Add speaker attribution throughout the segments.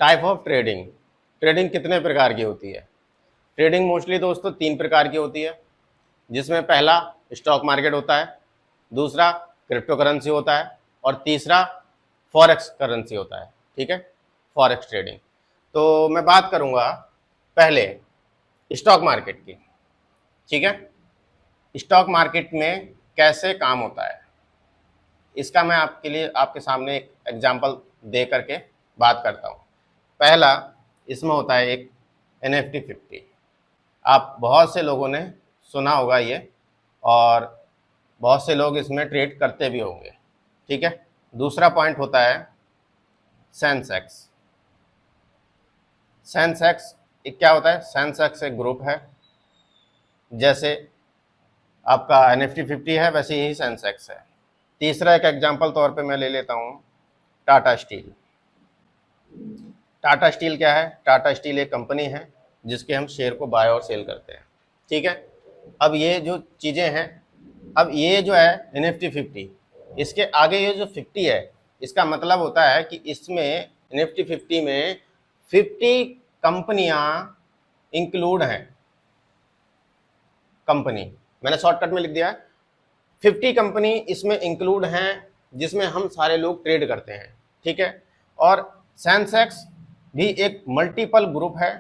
Speaker 1: Type of trading. Trading कितने प्रकार की होती है? ट्रेडिंग मोस्टली दोस्तों 3 प्रकार की होती है, जिसमें पहला स्टॉक मार्केट होता है, दूसरा क्रिप्टो करेंसी होता है और तीसरा फॉरेक्स करेंसी होता है। ठीक है, फॉरेक्स ट्रेडिंग। तो मैं बात करूंगा पहले स्टॉक मार्केट की। ठीक है, स्टॉक मार्केट में कैसे काम होता है इसका मैं आपके सामने एक एग्जांपल दे करके बात करता हूँ। पहला इसमें होता है एक NFT 50। आप बहुत से लोगों ने सुना होगा ये, और बहुत से लोग इसमें ट्रेड करते भी होंगे। ठीक है, दूसरा पॉइंट होता है सेंसेक्स। सेंसेक्स क्या होता है? सेंसेक्स एक ग्रुप है, जैसे आपका NFT 50 है वैसे ही सेंसेक्स है। तीसरा एक एग्जांपल तौर पे मैं ले लेता हूँ टाटा स्टील। टाटा स्टील क्या है? टाटा स्टील एक कंपनी है जिसके हम शेयर को बाय और सेल करते हैं। ठीक है, अब ये जो चीज़ें हैं, अब ये जो है NFT 50, इसके आगे ये जो 50 है, इसका मतलब होता है कि इसमें NFT 50 में 50 कंपनियां इंक्लूड हैं। कंपनी मैंने शॉर्टकट में लिख दिया है, 50 कंपनी इसमें इंक्लूड हैं जिसमें हम सारे लोग ट्रेड करते हैं। ठीक है, और सेंसेक्स भी एक मल्टीपल ग्रुप है।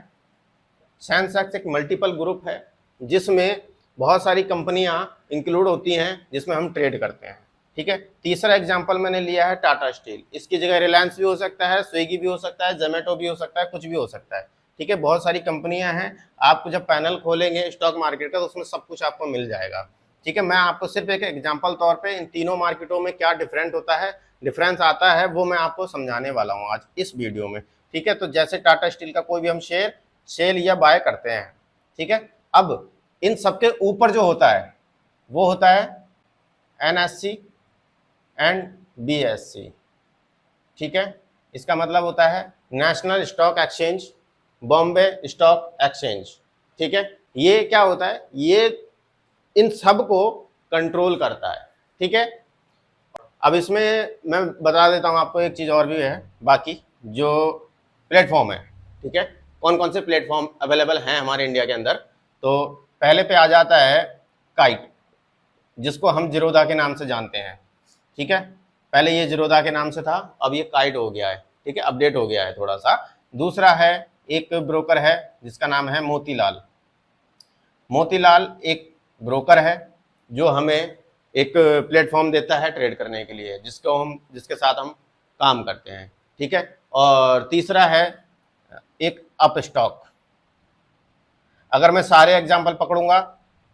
Speaker 1: सेंसेक्स एक मल्टीपल ग्रुप है जिसमें बहुत सारी कंपनियां इंक्लूड होती हैं जिसमें हम ट्रेड करते हैं। ठीक है, तीसरा एग्जांपल मैंने लिया है टाटा स्टील। इसकी जगह रिलायंस भी हो सकता है, स्विगी भी हो सकता है, जोमेटो भी हो सकता है, कुछ भी हो सकता है। ठीक है, बहुत सारी कंपनियां हैं। आप जब पैनल खोलेंगे स्टॉक मार्केट का तो उसमें सब कुछ आपको मिल जाएगा। ठीक है, मैं आपको सिर्फ एक एग्जांपल तौर पे इन तीनों मार्केटों में क्या डिफरेंस आता है वो मैं आपको समझाने वाला हूँ आज इस वीडियो में। ठीक है, तो जैसे टाटा स्टील का कोई भी हम शेयर सेल या बाय करते हैं। ठीक है, अब इन सबके ऊपर जो होता है वो होता है NSE एंड BSE। ठीक है, इसका मतलब होता है national stock exchange, Bombay stock exchange. ठीक है, ये क्या होता है? ये इन सब को कंट्रोल करता है। ठीक है, अब इसमें मैं बता देता हूं आपको एक चीज़ और भी है, बाकी जो प्लेटफॉर्म है। ठीक है, कौन कौन से प्लेटफॉर्म अवेलेबल हैं हमारे इंडिया के अंदर। तो पहले पे आ जाता है काइट, जिसको हम जीरोधा के नाम से जानते हैं। ठीक है, पहले ये जीरोधा के नाम से था, अब ये काइट हो गया है। ठीक है, अपडेट हो गया है थोड़ा सा। दूसरा है एक ब्रोकर है जिसका नाम है मोतीलाल। मोतीलाल एक ब्रोकर है जो हमें एक प्लेटफॉर्म देता है ट्रेड करने के लिए, जिसके साथ हम काम करते हैं। ठीक है, और तीसरा है एक अप स्टॉक। अगर मैं सारे एग्जाम्पल पकड़ूंगा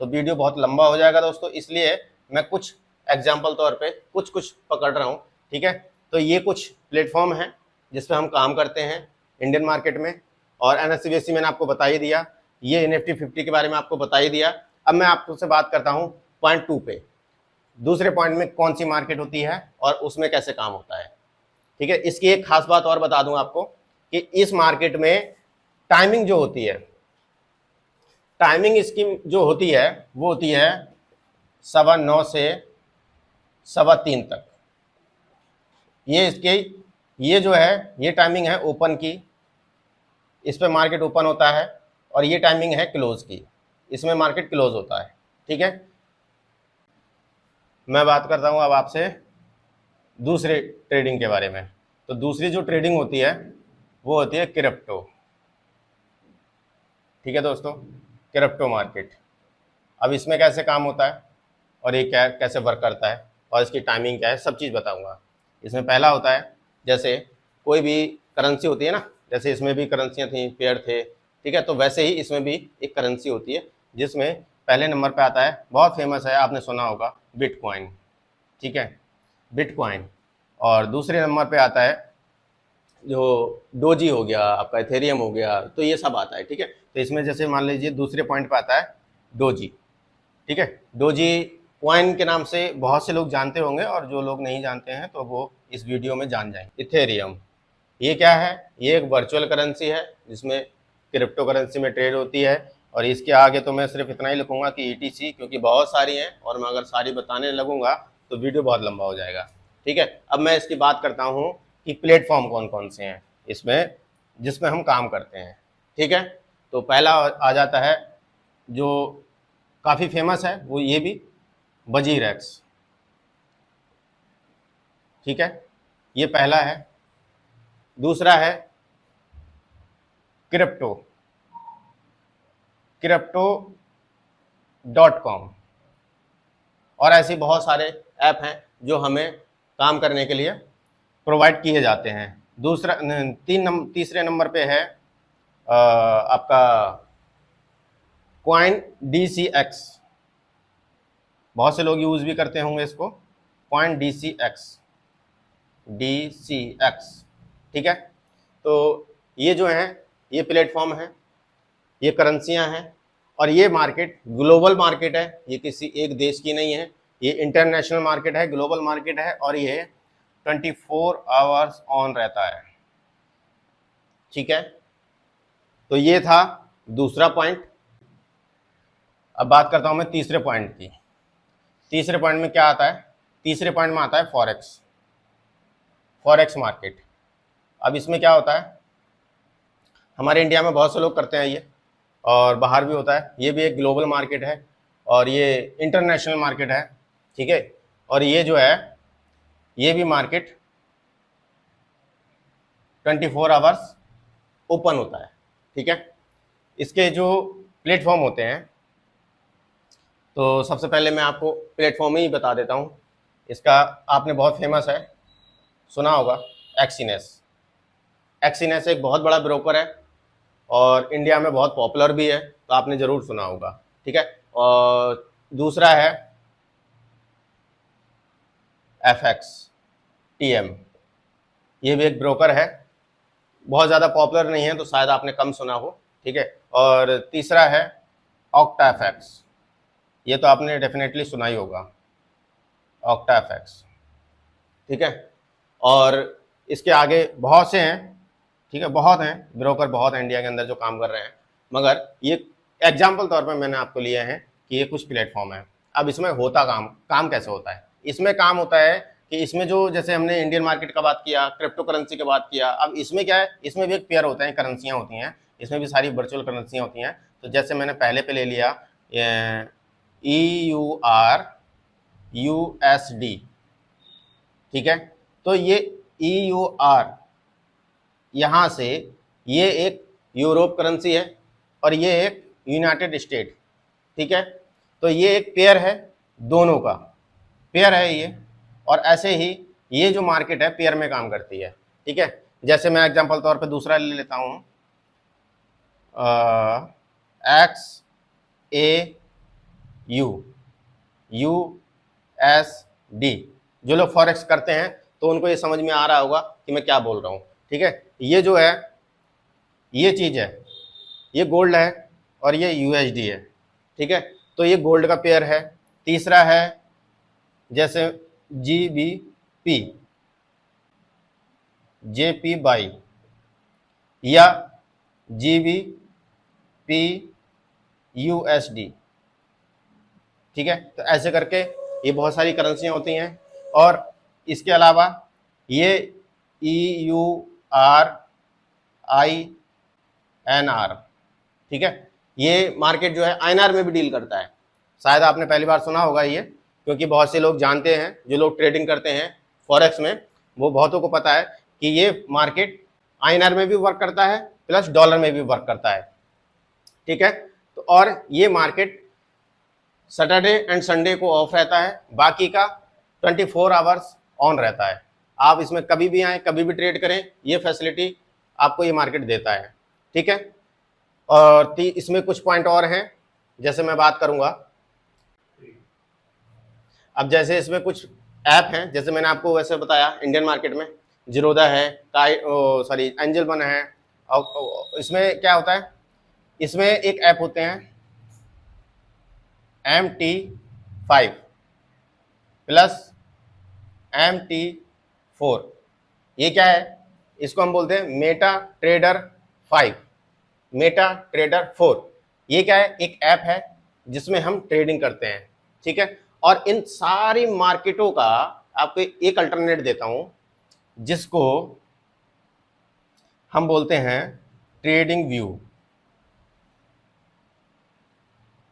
Speaker 1: तो वीडियो बहुत लंबा हो जाएगा दोस्तों, इसलिए मैं कुछ एग्जाम्पल तौर पे कुछ पकड़ रहा हूँ। ठीक है, तो ये कुछ प्लेटफॉर्म है जिस पे हम काम करते हैं इंडियन मार्केट में। और NSE BSE मैंने आपको बता ही दिया, ये NFT 50 के बारे में आपको बता ही दिया। अब मैं आपसे बात करता हूँ पॉइंट 2 पे, दूसरे पॉइंट में कौन सी मार्केट होती है और उसमें कैसे काम होता है। ठीक है, इसकी एक खास बात और बता दूं आपको कि इस मार्केट में टाइमिंग जो होती है, टाइमिंग इसकी जो होती है वो होती है 9:15 से 3:15 तक। ये जो है ये टाइमिंग है ओपन की, इस पे मार्केट ओपन होता है, और ये टाइमिंग है क्लोज की, इसमें मार्केट क्लोज होता है। ठीक है, मैं बात करता हूँ अब आपसे दूसरे ट्रेडिंग के बारे में। तो दूसरी जो ट्रेडिंग होती है वो होती है क्रिप्टो। ठीक है दोस्तों, क्रिप्टो मार्केट। अब इसमें कैसे काम होता है और ये कैसे वर्क करता है और इसकी टाइमिंग क्या है, सब चीज़ बताऊंगा। इसमें पहला होता है, जैसे कोई भी करेंसी होती है ना, जैसे इसमें भी करेंसियाँ थी, पेयर थे। ठीक है, तो वैसे ही इसमें भी एक करेंसी होती है जिसमें पहले नंबर पे आता है, बहुत फेमस है, आपने सुना होगा, बिटकॉइन। ठीक है, बिटकॉइन। और दूसरे नंबर पे आता है जो डोजी हो गया, आपका इथेरियम हो गया, तो ये सब आता है। ठीक है, तो इसमें जैसे मान लीजिए दूसरे पॉइंट पे आता है डोजी। ठीक है, डोजी कॉइन के नाम से बहुत से लोग जानते होंगे, और जो लोग नहीं जानते हैं तो वो इस वीडियो में जान जाएंगे। इथेरियम ये क्या है? ये एक वर्चुअल करेंसी है जिसमें क्रिप्टो करेंसी में ट्रेड होती है। और इसके आगे तो मैं सिर्फ इतना ही लिखूंगा कि ETC, क्योंकि बहुत सारी हैं और मैं अगर सारी बताने लगूंगा तो वीडियो बहुत लंबा हो जाएगा। ठीक है, अब मैं इसकी बात करता हूँ कि प्लेटफॉर्म कौन कौन से हैं। इसमें जिसमें हम काम करते हैं। ठीक है, तो पहला आ जाता है जो काफ़ी फेमस है, वो ये भी वजीरेक्स। ठीक है, ये पहला है। दूसरा है क्रिप्टो, crypto.com, और ऐसे बहुत सारे ऐप हैं जो हमें काम करने के लिए प्रोवाइड किए जाते हैं। तीसरे नंबर पे है आपका कॉइन DCX, बहुत से लोग यूज़ भी करते होंगे इसको, कॉइन DCX। ठीक है, तो ये जो है ये प्लेटफॉर्म है, ये करेंसियां हैं, और ये मार्केट ग्लोबल मार्केट है, ये किसी एक देश की नहीं है, ये इंटरनेशनल मार्केट है, ग्लोबल मार्केट है, और ये 24 आवर्स ऑन रहता है। ठीक है, तो ये था दूसरा पॉइंट। अब बात करता हूं मैं तीसरे पॉइंट की। तीसरे पॉइंट में क्या आता है? तीसरे पॉइंट में आता है फॉरेक्स मार्केट। अब इसमें क्या होता है, हमारे इंडिया में बहुत से लोग करते हैं ये, और बाहर भी होता है। ये भी एक ग्लोबल मार्केट है और ये इंटरनेशनल मार्केट है। ठीक है, और ये जो है ये भी मार्केट 24 आवर्स ओपन होता है। ठीक है, इसके जो प्लेटफॉर्म होते हैं, तो सबसे पहले मैं आपको प्लेटफॉर्म ही बता देता हूँ। इसका आपने बहुत फेमस है, सुना होगा, एक्सीनेस एक बहुत बड़ा ब्रोकर है और इंडिया में बहुत पॉपुलर भी है, तो आपने ज़रूर सुना होगा। ठीक है, और दूसरा है FXTM, ये भी एक ब्रोकर है, बहुत ज़्यादा पॉपुलर नहीं है तो शायद आपने कम सुना हो। ठीक है, और तीसरा है OctaFX, ये तो आपने डेफिनेटली सुना ही होगा, OctaFX। ठीक है, और इसके आगे बहुत से हैं। ठीक है, बहुत हैं ब्रोकर, बहुत हैं इंडिया के अंदर जो काम कर रहे हैं, मगर ये एग्जाम्पल तौर पर मैंने आपको लिए हैं कि ये कुछ प्लेटफॉर्म है। अब इसमें होता काम कैसे होता है? इसमें काम होता है कि इसमें जो, जैसे हमने इंडियन मार्केट का बात किया, क्रिप्टो करेंसी की बात किया, अब इसमें क्या है, इसमें भी एक पेयर होते हैं, करेंसियाँ होती हैं, इसमें भी सारी वर्चुअल करेंसियाँ होती हैं। तो जैसे मैंने पहले पे ले लिया EUR USD। ठीक है, तो ये EUR यहाँ से, ये एक यूरोप करेंसी है और ये एक यूनाइटेड स्टेट। ठीक है, तो ये एक पेयर है, दोनों का पेयर है ये, और ऐसे ही ये जो मार्केट है पेयर में काम करती है। ठीक है, जैसे मैं एग्जांपल तौर पे दूसरा ले लेता हूँ, XAU USD। जो लोग फॉरेक्स करते हैं तो उनको ये समझ में आ रहा होगा कि मैं क्या बोल रहा हूँ। ठीक है, ये जो है ये चीज़ है, ये गोल्ड है और ये USD है। ठीक है, तो ये गोल्ड का पेयर है। तीसरा है जैसे GBP JPY या GBP USD। ठीक है, तो ऐसे करके ये बहुत सारी करेंसियाँ होती हैं, और इसके अलावा ये EURINR। ठीक है, ये मार्केट जो है INR में भी डील करता है, शायद आपने पहली बार सुना होगा ये, क्योंकि बहुत से लोग जानते हैं, जो लोग ट्रेडिंग करते हैं फॉरेक्स में, वो बहुतों को पता है कि ये मार्केट INR में भी वर्क करता है प्लस डॉलर में भी वर्क करता है। ठीक है, तो और ये मार्केट सैटरडे एंड संडे को ऑफ रहता है, बाकी का 24 आवर्स ऑन रहता है। आप इसमें कभी भी आए, कभी भी ट्रेड करें, ये फैसिलिटी आपको ये मार्केट देता है। ठीक है, और इसमें कुछ पॉइंट और हैं, जैसे मैं बात करूंगा। अब जैसे इसमें कुछ ऐप हैं, जैसे मैंने आपको वैसे बताया, इंडियन मार्केट में जीरोधा है, एंजल वन है, और इसमें क्या होता है, इसमें एक ऐप होते हैं MT5 प्लस MT4। ये क्या है, इसको हम बोलते हैं मेटा ट्रेडर 5, मेटा ट्रेडर 4। ये क्या है, एक ऐप है जिसमें हम ट्रेडिंग करते हैं। ठीक है, और इन सारी मार्केटों का आपको एक अल्टरनेट देता हूं, जिसको हम बोलते हैं ट्रेडिंग व्यू।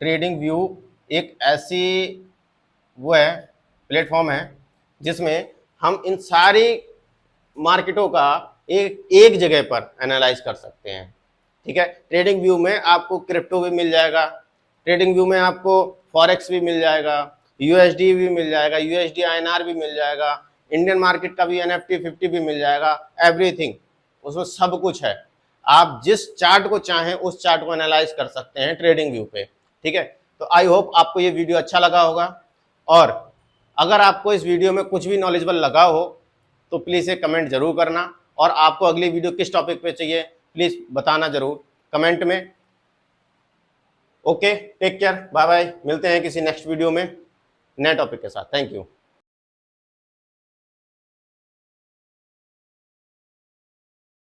Speaker 1: ट्रेडिंग व्यू एक ऐसी वो है, प्लेटफॉर्म है जिसमें हम इन सारी मार्केटों का एक जगह पर एनालाइज कर सकते हैं। ठीक है, ट्रेडिंग व्यू में आपको क्रिप्टो भी मिल जाएगा, ट्रेडिंग व्यू में आपको फॉरेक्स भी मिल जाएगा, यूएसडी भी मिल जाएगा, यूएसडी आईएनआर भी मिल जाएगा, इंडियन मार्केट का भी एनएफटी 50 भी मिल जाएगा, एवरीथिंग उसमें सब कुछ है। आप जिस चार्ट को चाहें उस चार्ट को एनालाइज कर सकते हैं ट्रेडिंग व्यू पे। ठीक है, तो आई होप आपको ये वीडियो अच्छा लगा होगा, और अगर आपको इस वीडियो में कुछ भी नॉलेजेबल लगा हो तो प्लीज़ एक कमेंट जरूर करना, और आपको अगली वीडियो किस टॉपिक पे चाहिए प्लीज़ बताना जरूर कमेंट में। Okay, take care, bye bye, मिलते हैं किसी नेक्स्ट वीडियो में नए टॉपिक के साथ। Thank you.